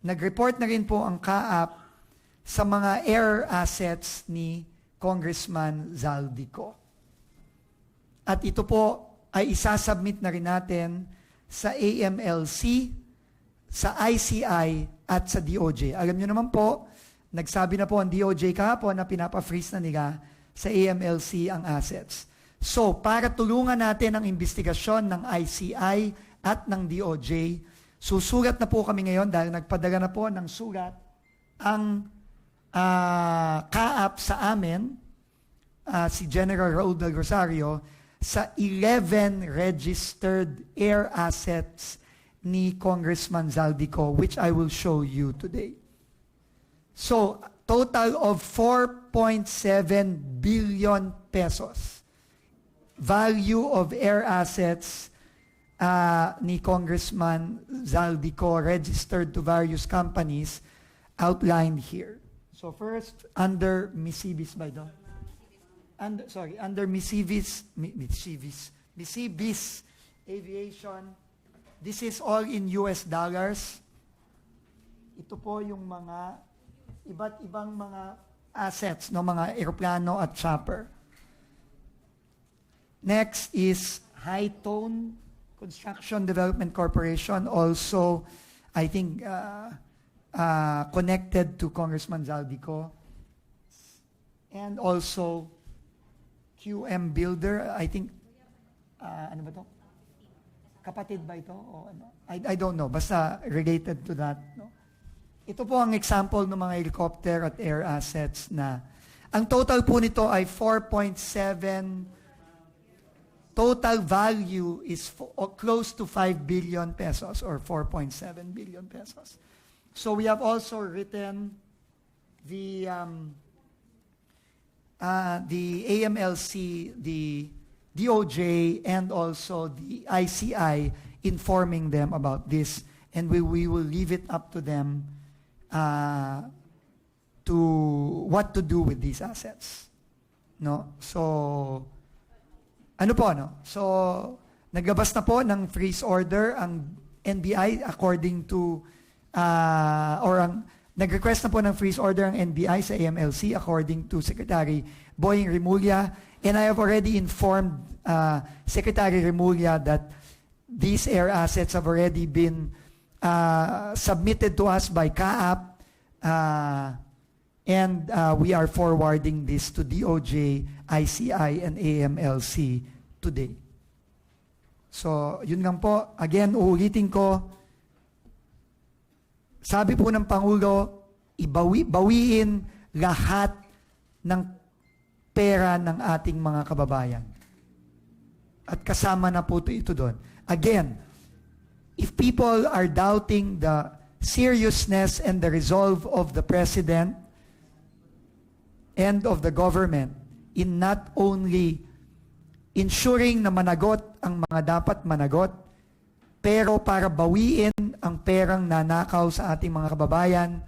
nag-report na rin po ang CAAP sa mga air assets ni Congressman Zaldico. At ito po ay isasubmit na rin natin sa AMLC, sa ICI at sa DOJ. Alam nyo naman po, nagsabi na po ang DOJ kahapon na pinapa-freeze na nila sa AMLC ang assets. So, para tulungan natin ang investigasyon ng ICI at ng DOJ, susulat na po kami ngayon dahil nagpadala na po ng sulat ang CAAP sa amin, si General Raul del Rosario, sa 11 registered air assets ni Congressman Zaldico, which I will show you today. So, total of 4.7 billion pesos value of air assets ni Congressman Zaldico registered to various companies outlined here. So first, under Misibis by the under Misibis Aviation. This is all in US dollars. Ito po yung mga iba't ibang mga assets, no, mga eroplano at chopper. Next is High Tone Construction Development Corporation, also I think connected to Congressman Zaldico. And also QM Builder, I think ano ba to? Kapatid ba ito? O ano? I don't know. Basta related to that. No? Ito po ang example ng mga helicopter at air assets na ang total po nito ay 4.7. Total value is close to 5 billion pesos or 4.7 billion pesos. So we have also written the AMLC, the DOJ, and also the ICI, informing them about this, and we will leave it up to them to what to do with these assets. No? So, ano po, no? So, naglabas na po ng freeze order ang NBI according to, nag-request na po ng freeze order ang NBI sa AMLC according to Secretary Boying Rimulya. And I have already informed Secretary Rimulya that these air assets have already been submitted to us by CAAP, and we are forwarding this to DOJ, ICI, and AMLC today. So, yun lang po. Again, uulitin ko, sabi po ng Pangulo, bawiin lahat ng pera ng ating mga kababayan. At kasama na po ito doon. Again, if people are doubting the seriousness and the resolve of the President and of the government in not only ensuring na managot ang mga dapat managot, pero para bawiin ang perang nanakaw sa ating mga kababayan,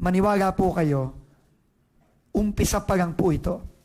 maniwala po kayo, umpisa pa lang po ito.